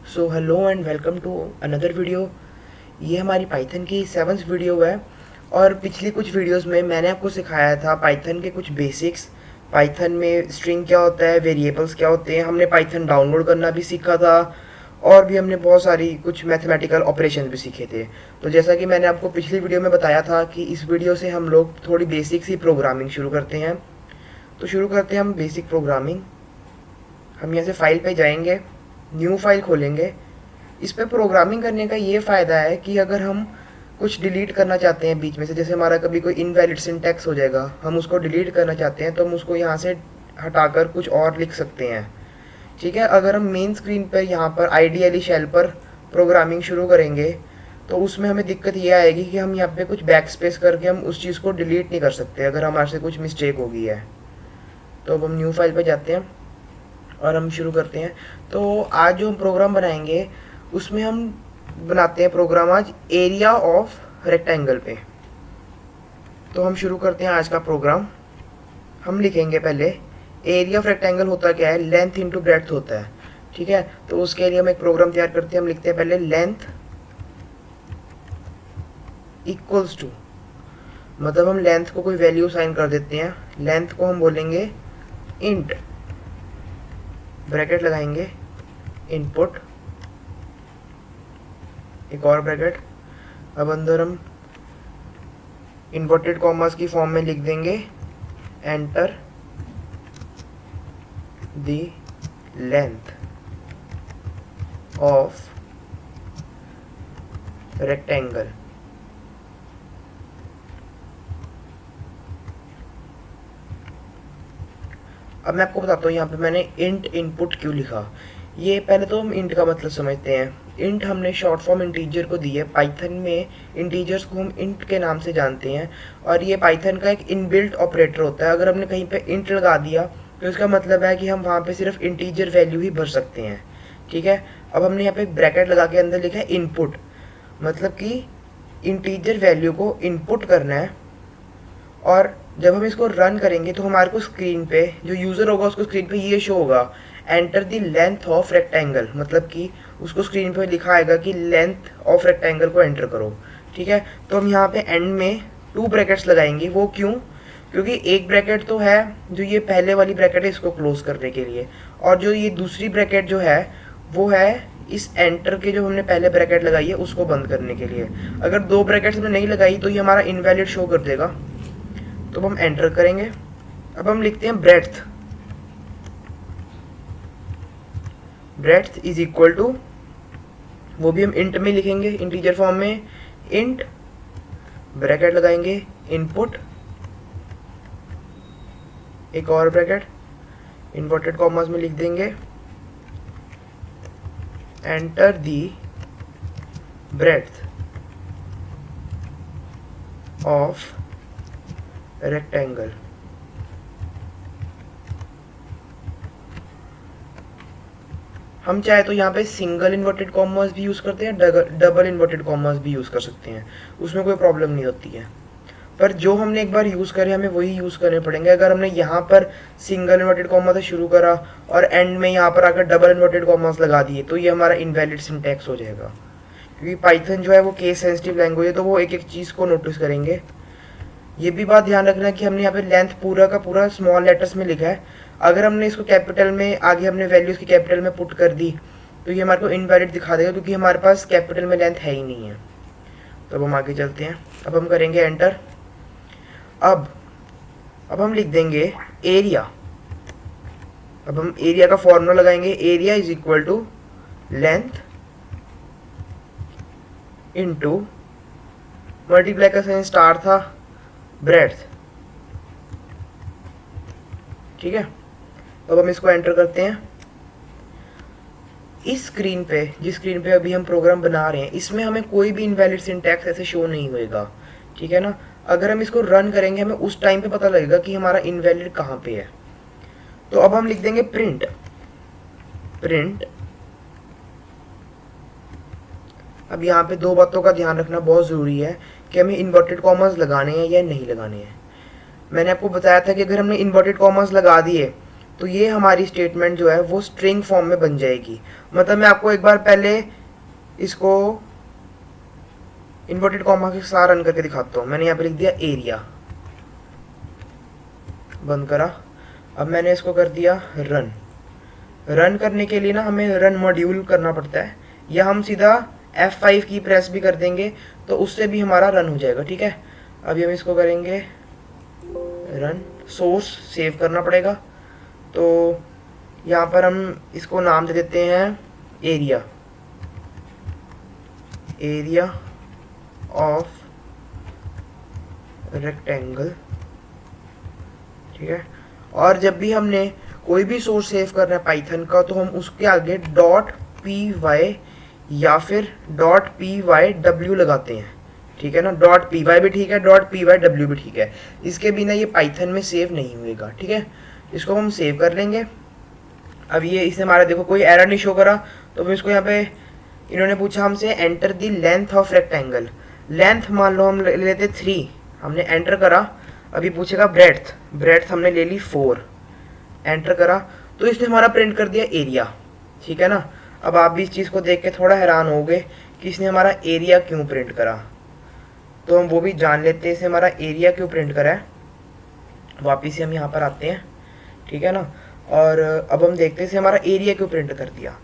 So hello and welcome to another video. ये हमारी Python की 7th वीडियो है। और पिछली कुछ वीडियोस में मैंने आपको सिखाया था पाइथन के कुछ बेसिक्स। पाइथन में स्ट्रिंग क्या होता है, वेरिएबल्स क्या होते हैं, हमने पाइथन डाउनलोड करना भी सीखा था। और भी हमने बहुत सारी कुछ मैथमेटिकल ऑपरेशन भी सीखे थे। तो जैसा कि मैंने आपको पिछली वीडियो में बताया था कि इस वीडियो से हम लोग थोड़ी बेसिक सी प्रोग्रामिंग शुरू करते हैं। तो शुरू करते हैं हम बेसिक प्रोग्रामिंग। हम यहाँ से फाइल पे जाएंगे, न्यू फाइल खोलेंगे। इस पे प्रोग्रामिंग करने का ये फ़ायदा है कि अगर हम कुछ डिलीट करना चाहते हैं बीच में से, जैसे हमारा कभी कोई इनवैलिड सिंटैक्स हो जाएगा, हम उसको डिलीट करना चाहते हैं तो हम उसको यहाँ से हटाकर कुछ और लिख सकते हैं। ठीक है, अगर हम मेन स्क्रीन पर यहाँ पर आइडियली शेल पर प्रोग्रामिंग शुरू करेंगे तो उसमें हमें दिक्कत ये आएगी कि हम यहाँ पे कुछ बैक स्पेस करके हम उस चीज़ को डिलीट नहीं कर सकते अगर हमारे से कुछ मिस्टेक हो गई है। तो अब हम न्यू फाइल पर जाते हैं और हम शुरू करते हैं। तो आज जो हम प्रोग्राम बनाएंगे उसमें हम बनाते हैं प्रोग्राम आज एरिया ऑफ रेक्टेंगल पे। तो हम शुरू करते हैं आज का प्रोग्राम। हम लिखेंगे पहले एरिया ऑफ रेक्टेंगल होता क्या है, लेंथ इंटू ब्रेड्थ होता है। ठीक है, तो उसके लिए हम एक प्रोग्राम तैयार करते हैं। हम लिखते हैं पहले लेंथ इक्वल्स टू, मतलब हम लेंथ को कोई वैल्यू साइन कर देते हैं। लेंथ को हम बोलेंगे इंट, ब्रैकेट लगाएंगे, इनपुट, एक और ब्रैकेट। अब अंदर हम इन्वर्टेड कॉमर्स की फॉर्म में लिख देंगे enter the length of rectangle. अब मैं आपको बताता हूँ यहाँ पे मैंने इंट इनपुट क्यों लिखा। ये पहले तो हम इंट का मतलब समझते हैं। इंट हमने शॉर्ट फॉर्म इंटीजर को दी है। पाइथन में इंटीजर्स को हम इंट के नाम से जानते हैं और ये पाइथन का एक इनबिल्ट ऑपरेटर होता है। अगर हमने कहीं पे इंट लगा दिया तो इसका मतलब है कि हम वहाँ पे सिर्फ इंटीजर वैल्यू ही भर सकते हैं। ठीक है, अब हमने यहाँ पे ब्रैकेट लगा के अंदर लिखा है इनपुट, मतलब कि इंटीजर वैल्यू को इनपुट करना है। और जब हम इसको रन करेंगे तो हमारे को स्क्रीन पे जो यूज़र होगा उसको स्क्रीन पे ये शो होगा enter the length of rectangle, मतलब कि उसको स्क्रीन पे लिखा आएगा कि लेंथ ऑफ रेक्टेंगल को एंटर करो। ठीक है, तो हम यहाँ पे एंड में 2 ब्रैकेट्स लगाएंगे। वो क्यों? क्योंकि एक ब्रैकेट तो है जो ये पहले वाली ब्रैकेट है इसको क्लोज करने के लिए, और जो ये दूसरी ब्रैकेट जो है वो है इस एंटर के जो हमने पहले ब्रैकेट लगाई है उसको बंद करने के लिए। अगर 2 ब्रैकेट्स हमने नहीं लगाई तो ये हमारा इनवैलिड शो कर देगा। तो हम एंटर करेंगे। अब हम लिखते हैं breadth. Breadth is equal to, वो भी हम इंट में लिखेंगे, इंटीजर फॉर्म में, इंट ब्रैकेट लगाएंगे, इनपुट, एक और ब्रैकेट, इन्वर्टेड कॉमर्स में लिख देंगे enter the breadth of rectangle. हम चाहे तो यहाँ पे सिंगल इन्वर्टेड कॉमर्स भी यूज़ करते हैं, डबल इन्वर्टेड कॉमर्स भी यूज़ कर सकते हैं, उसमें कोई प्रॉब्लम नहीं होती है। पर जो हमने एक बार यूज़ करे हमें वही यूज़ करने पड़ेंगे। अगर हमने यहाँ पर सिंगल इन्वर्टेड कॉमर्स से शुरू करा और एंड में यहाँ पर आकर डबल इन्वर्टेड कॉमर्स लगा दिए तो ये हमारा इनवैलिड सिंटैक्स हो जाएगा। क्योंकि पाइथन जो है वो केस सेंसिटिव लैंग्वेज है, तो वो एक एक चीज़ को नोटिस करेंगे। ये भी बात ध्यान रखना कि हमने यहाँ पे लेंथ पूरा का पूरा स्मॉल लेटर्स में लिखा है। अगर हमने इसको कैपिटल में आगे हमने वैल्यूज़ की कैपिटल में पुट कर दी तो ये हमारे को इनवैलिड दिखा देगा, क्योंकि हमारे पास कैपिटल में लेंथ है ही नहीं है। तो अब हम आगे चलते हैं। अब हम करेंगे एंटर। अब हम लिख देंगे एरिया। अब हम एरिया का फॉर्मूला लगाएंगे, area is equal to length into, multiply का साइन स्टार था, ब्रेड्थ। ठीक है, अब हम इसको एंटर करते हैं। इस स्क्रीन पे, जिस स्क्रीन पे अभी हम प्रोग्राम बना रहे हैं, इसमें हमें कोई भी इनवैलिड सिंटैक्स ऐसे शो नहीं होएगा। ठीक है ना, अगर हम इसको रन करेंगे हमें उस टाइम पे पता लगेगा कि हमारा इनवैलिड कहाँ पे है। तो अब हम लिख देंगे प्रिंट। अब यहाँ पे 2 बातों का ध्यान रखना बहुत ज़रूरी है कि हमें इन्वर्टेड कॉमर्स लगाने हैं या नहीं लगाने हैं। मैंने आपको बताया था कि अगर हमने इन्वर्टेड कॉमर्स लगा दिए तो ये हमारी स्टेटमेंट जो है वो स्ट्रिंग फॉर्म में बन जाएगी। मतलब मैं आपको एक बार पहले इसको इन्वर्टेड कॉमा के साथ रन करके दिखाता हूँ। मैंने यहाँ पे लिख दिया एरिया, बंद करा। अब मैंने इसको कर दिया रन। रन करने के लिए ना हमें रन मॉड्यूल करना पड़ता है, या हम सीधा F5 की प्रेस भी कर देंगे तो उससे भी हमारा रन हो जाएगा। ठीक है, अभी हम इसको करेंगे रन। सोर्स सेव करना पड़ेगा, तो यहाँ पर हम इसको नाम दे देते हैं एरिया, एरिया ऑफ रेक्टेंगल। ठीक है, और जब भी हमने कोई भी सोर्स सेव करना है पाइथन का तो हम उसके आगे .py या फिर .py लगाते हैं। ठीक है ना, .py भी ठीक है, .py भी ठीक है। इसके बिना ये पाइथन में सेव नहीं होएगा। ठीक है, इसको हम सेव कर लेंगे। अब ये इसने हमारा देखो कोई एरर नहीं शो करा, तो हम इसको यहाँ पे इन्होंने पूछा हमसे enter the length of rectangle. Length मान लो हम ले लेते 3, हमने एंटर करा। अभी पूछेगा ब्रेड्थ, ब्रेड्थ हमने ले ली 4, एंटर करा तो इसने हमारा प्रिंट कर दिया एरिया। ठीक है ना, अब आप भी इस चीज़ को देख के थोड़ा हैरान हो गए कि इसने हमारा एरिया क्यों प्रिंट करा, तो हम वो भी जान लेते हैं इसने हमारा एरिया क्यों प्रिंट करा है। वापिस से हम यहाँ पर आते हैं। ठीक है ना, और अब हम देखते हैं इसे हमारा एरिया क्यों प्रिंट कर दिया।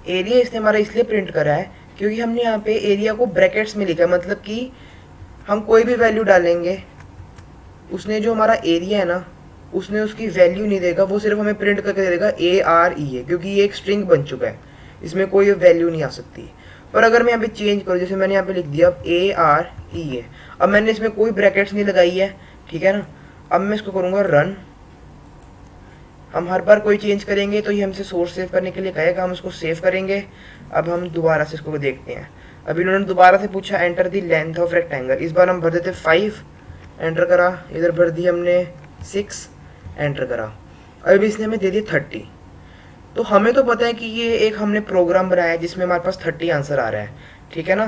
एरिया इसने हमारा इसलिए प्रिंट करा है क्योंकि हमने यहाँ पे एरिया को ब्रैकेट्स में लिखा है, मतलब कि हम कोई भी वैल्यू डालेंगे उसने जो हमारा एरिया है ना उसने उसकी वैल्यू नहीं देगा, वो सिर्फ हमें प्रिंट करके दे देगा ARE, क्योंकि ये एक स्ट्रिंग बन चुका है, इसमें कोई वैल्यू नहीं आ सकती। पर अगर मैं यहाँ पे चेंज करूँ, जैसे मैंने यहाँ पे लिख दिया ARE, अब मैंने इसमें कोई ब्रैकेट्स नहीं लगाई है। ठीक है ना, अब मैं इसको करूँगा रन। हम हर बार कोई चेंज करेंगे तो ये हमसे सोर्स सेव करने के लिए कहेगा, हम इसको सेव करेंगे। अब हम दोबारा से इसको देखते हैं। अब इन्होंने दोबारा से पूछा enter the length of rectangle, इस बार हम भर देते 5, एंटर करा। इधर भर दी हमने 6, एंटर करा। अब इसने हमें दे दी 30। तो हमें तो पता है कि ये एक हमने प्रोग्राम बनाया है जिसमें हमारे पास 30 आंसर आ रहा है। ठीक है ना,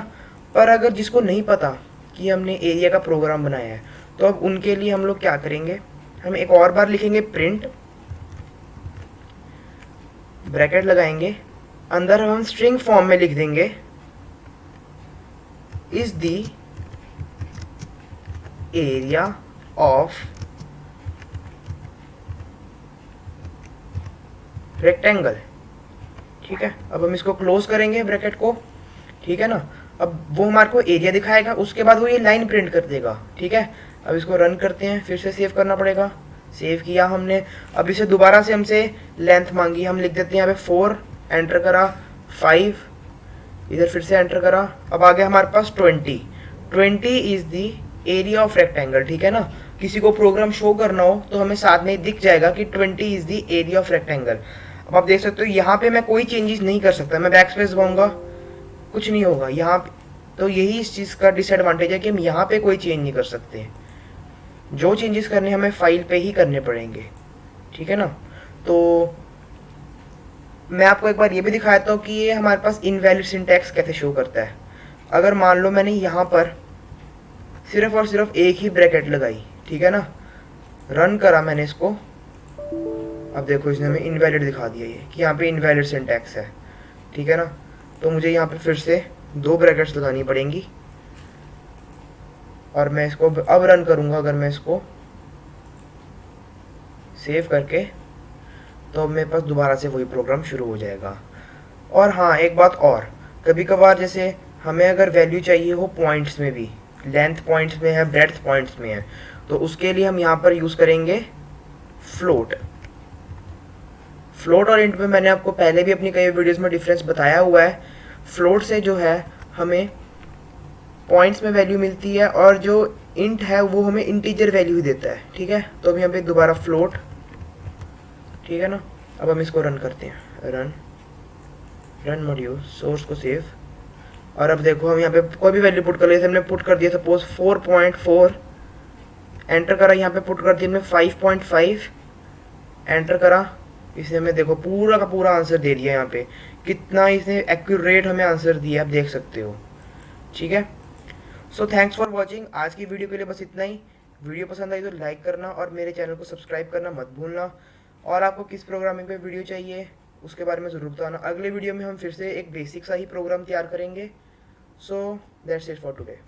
पर अगर जिसको नहीं पता कि हमने एरिया का प्रोग्राम बनाया है तो अब उनके लिए हम लोग क्या करेंगे, हम एक और बार लिखेंगे प्रिंट, ब्रैकेट लगाएंगे, अंदर हम स्ट्रिंग फॉर्म में लिख देंगे is the area of rectangle. ठीक है, अब हम इसको क्लोज करेंगे ब्रैकेट को। ठीक है ना, अब वो हमारे को एरिया दिखाएगा, उसके बाद वो ये लाइन प्रिंट कर देगा। ठीक है, अब इसको रन करते हैं, फिर से सेव करना पड़ेगा। सेव किया हमने, अब इसे दोबारा से हमसे लेंथ मांगी, हम लिख देते हैं यहाँ पे 4, एंटर करा 5, इधर फिर से एंटर करा। अब आ गया हमारे पास 20 is the area of rectangle. ठीक है ना, किसी को प्रोग्राम शो करना हो तो हमें साथ में दिख जाएगा कि 20 is the area of rectangle. अब आप देख सकते हो यहाँ पे मैं कोई चेंजेस नहीं कर सकता, मैं बैक स्पेस दबाऊंगा कुछ नहीं होगा यहाँ तो यही इस चीज़ का डिसएडवांटेज है कि हम यहाँ पे कोई चेंज नहीं कर सकते, जो चेंजेस करने हमें फाइल पे ही करने पड़ेंगे। ठीक है ना, तो मैं आपको एक बार ये भी दिखाता हूँ कि ये हमारे पास इनवैलिड सिंटैक्स कैसे शो करता है। अगर मान लो मैंने यहाँ पर सिर्फ और सिर्फ एक ही ब्रैकेट लगाई, ठीक है ना, रन करा मैंने इसको, अब देखो इसने हमें इनवैलिड दिखा दिया ये कि यहाँ पे इनवैलिड सिंटैक्स है। ठीक है ना, तो मुझे यहाँ पे फिर से 2 ब्रैकेट्स लगानी पड़ेंगी और मैं इसको अब रन करूँगा। अगर मैं इसको सेव करके, तो अब मेरे पास दोबारा से वही प्रोग्राम शुरू हो जाएगा। और हाँ, एक बात और, कभी कभार जैसे हमें अगर वैल्यू चाहिए हो पॉइंट्स में भी, लेंथ पॉइंट्स में है, ब्रेड्थ पॉइंट्स में है, तो उसके लिए हम यहाँ पर यूज़ करेंगे फ्लोट। फ्लोट और इंट में मैंने आपको पहले भी अपनी कई वीडियोस में डिफरेंस बताया हुआ है। फ्लोट से जो है हमें पॉइंट्स में वैल्यू मिलती है और जो इंट है वो हमें इंटीजर वैल्यू ही देता है। ठीक है, तो अभी यहाँ पे दोबारा फ्लोट। ठीक है ना, अब हम इसको रन करते हैं, रन मॉड्यूल, सोर्स को सेव। और अब देखो हम यहाँ पे कोई भी वैल्यू पुट कर ले, हमने पुट कर दिया सपोज 4.4, एंटर करा, यहाँ पे पुट कर दिया हमने 5.5, एंटर करा, इसने हमें देखो पूरा का पूरा आंसर दे दिया। यहाँ पे कितना इसने एक्यूरेट हमें आंसर दिया, आप देख सकते हो। ठीक है, सो थैंक्स फॉर वॉचिंग। आज की वीडियो के लिए बस इतना ही। वीडियो पसंद आई तो लाइक करना और मेरे चैनल को सब्सक्राइब करना मत भूलना। और आपको किस प्रोग्रामिंग पे वीडियो चाहिए उसके बारे में ज़रूर बताना। अगले वीडियो में हम फिर से एक बेसिक सा ही प्रोग्राम तैयार करेंगे। So that's it for today.